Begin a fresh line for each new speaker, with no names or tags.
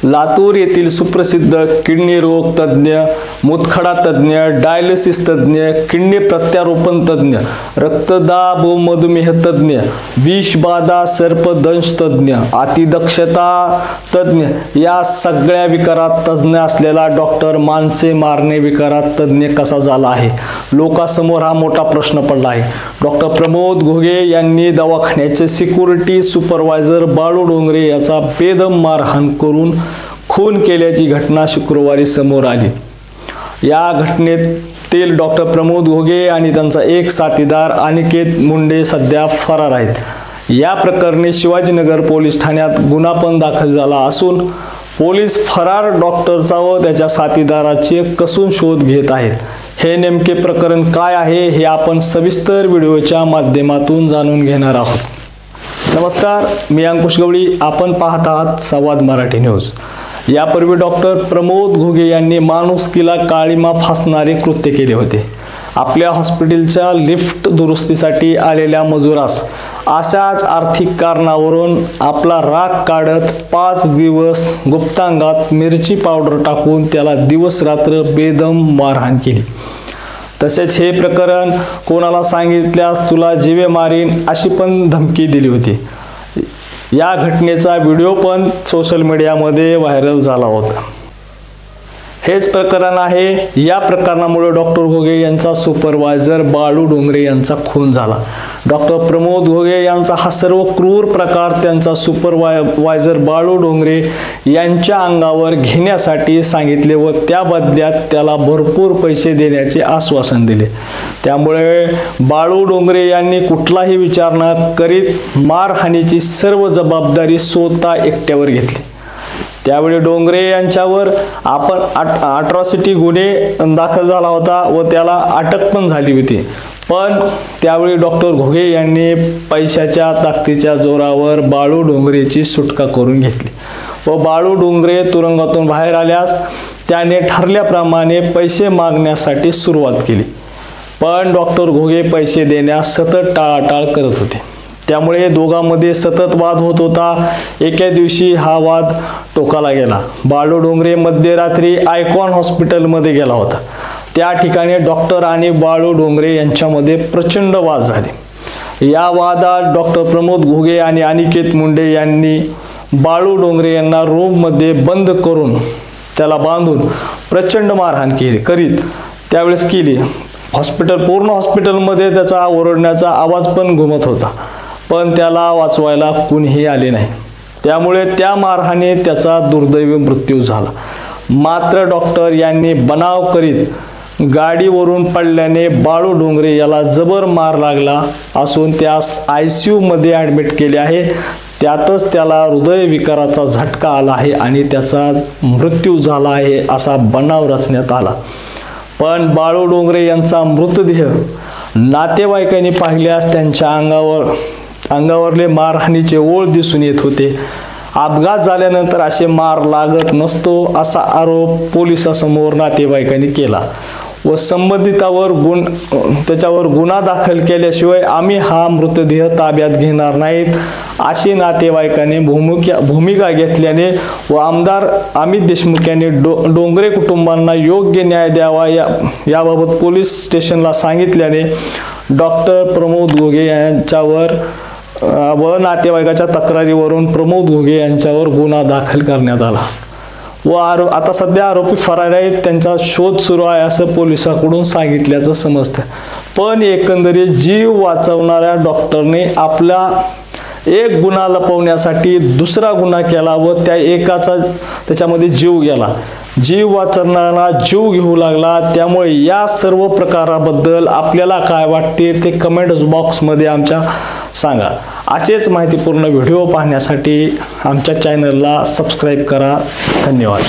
लातूर येथील सुप्रसिद्ध किडनी रोग तज्ञ, मूतखडा तज्ञ, डायलिसिस तज्ञ, किडनी प्रत्यारोपण तज्ञ, रक्तदाब व मधुमेह तज्ञ, विषबाधा सर्पदंश तज्ञ, अतिदक्षता तज्ञ या सगळ्या विकारात तज्ञ असलेला डॉक्टर माणसे मारणे विकारात तज्ञ कसा झाला आहे? लोकांसमोर हा मोठा प्रश्न पडला आहे। डॉक्टर प्रमोद घोगे यांनी दवाखान्याचे सिक्युरिटी सुपरवायझर बाळू डोंगरे याचा बेदम मारहाण करून खून केल्याची घटना शुक्रवारी समोर आली। या घटनेतील डॉक्टर प्रमोद घोगे आणि त्यांचा एक साथीदार अनिकेत मुंडे सध्या फरार आहेत। या प्रकरणी शिवाजीनगर पोलीस ठाण्यात गुन्हा पण दाखल झाला असून पोलीस फरार डॉक्टरचा व त्याच्या साथीदाराचे कसून शोध घेत आहेत। हे नेमके प्रकरण काय आहे हे आपण सविस्तर व्हिडिओच्या माध्यमातून जाणून घेणार आहोत। नमस्कार, मी अंकुश गवळी, आपण पाहत आहात संवाद मराठी न्यूज। यापूर्वी डॉक्टर प्रमोद घोगे यांनी माणुसकीला काळीमा फासणारे कृत्य केले होते। आपल्या हॉस्पिटलच्या लिफ्ट दुरुस्तीसाठी आलेल्या मजुरास अशाच आर्थिक कारणावरून आपला राग काढत 5 दिवस गुप्तांगात मिरची पावडर टाकून त्याला दिवस रात्र बेदम मारहाण केली। तसेच हे प्रकरण कोणाला सांगितल्यास तुला जीवे मारीन अशी पण धमकी दिली होती। या घटनेचा व्हिडिओ पण सोशल मीडियामध्ये व्हायरल झाला होता। हेच प्रकरण आहे। या प्रकरणामुळे डॉक्टर घोगे यांचा सुपरवायझर बाळू डोंगरे यांचा खून झाला। डॉक्टर प्रमोद घोगे यांचा हा सर्व क्रूर प्रकार त्यांचा सुपरवायझर बाळू डोंगरे यांच्या अंगावर घेण्यासाठी सांगितले व त्या बदल्यात त्याला भरपूर पैसे देण्याचे आश्वासन दिले। त्यामुळे बाळू डोंगरे यांनी कुठलाही विचार न करीत मारहाणीची सर्व जबाबदारी स्वतः एकट्यावर घेतली। त्यावेळी डोंगरे यांच्यावर अट्रॉसिटी गुन्हे दाखल झाला होता व त्याला अटक पण झाली होती। पण त्यावेळी डॉक्टर घोगे यांनी पैशाच्या ताकदीच्या जोरावर बाळू डोंगरेची सुटका करून घेतली व बाळू डोंगरे तुरुंगातून बाहेर आल्यास त्याने ठरल्याप्रमाणे पैसे मागण्यासाठी सुरुवात केली। पण डॉक्टर घोगे पैसे देण्यास सतत टाळाटाळ करत होते। त्यामुळे दोघांमध्ये सतत वाद होत होता। एके दिवशी हा वाद टोकाला गेला। बाळू डोंगरे मध्यरात्री आयकॉन हॉस्पिटलमध्ये गेला होता। त्या ठिकाणी डॉक्टर आणि बाळू डोंगरे यांच्यामध्ये प्रचंड वाद झाले। या वादात डॉक्टर प्रमोद घोगे आणि अनिकेत मुंडे यांनी बाळू डोंगरे यांना रूममध्ये बंद करून त्याला बांधून प्रचंड मारहाण करीत त्यावेळेस केली। पूर्ण हॉस्पिटलमध्ये त्याचा ओरडण्याचा आवाज पण घुमत होता, पण त्याला वाचवायला कुणीही आले नाही। त्यामुळे त्या मारहाणीत त्याचा दुर्दैवी मृत्यू झाला। मात्र डॉक्टर यांनी बनाव करीत गाडीवरून पडल्याने बाळू डोंगरे याला जबर मार लागला असून त्यास ICU मध्ये ॲडमिट केले आहे। त्यातच त्याला हृदयविकाराचा झटका आला आहे आणि त्याचा मृत्यू झाला आहे असा बनाव रचण्यात आला। पण बाळू डोंगरे यांचा मृतदेह नातेवाईकांनी पाहिल्यास त्यांच्या अंगावरले मारहाणीचे ओळ दिसून येत होते। अपघात झाल्यानंतर असे मार लागत नसतो असा आरोप पोलिसांसमोर नातेवाईकांनी केला व संबंधितावर त्याच्यावर गुन्हा दाखल केल्याशिवाय आम्ही हा मृतदेह ताब्यात घेणार नाहीत अशी नातेवाईकांनी भूमिका घेतल्याने व आमदार अमित देशमुख यांनी डोंगरे कुटुंबांना योग्य न्याय द्यावा याबाबत पोलीस स्टेशनला सांगितल्याने डॉक्टर प्रमोद घोगे यांच्यावर व नातेवाईकाच्या तक्रारीवरून प्रमोद घोगे यांच्यावर गुन्हा दाखल करण्यात आला व आता सध्या आरोपी फरार आहेत। त्यांचा शोध सुरू आहे असं पोलिसांकडून सांगितल्याचं समजतं। पण एकंदरीत जीव वाचवणाऱ्या डॉक्टरने आपला एक गुन्हा लपवण्यासाठी दुसरा गुन्हा केला व त्या एकाचा त्याच्यामध्ये जीव गेला। जीव वाचवणारा जीव घेऊ लागला। त्यामुळे या सर्व प्रकाराबद्दल आपल्याला काय वाटते ते कमेंट्स बॉक्समध्ये आमच्या सांगा। असेच माहितीपूर्ण व्हिडिओ पाहण्यासाठी आमच्या चॅनलला सबस्क्राईब करा। धन्यवाद।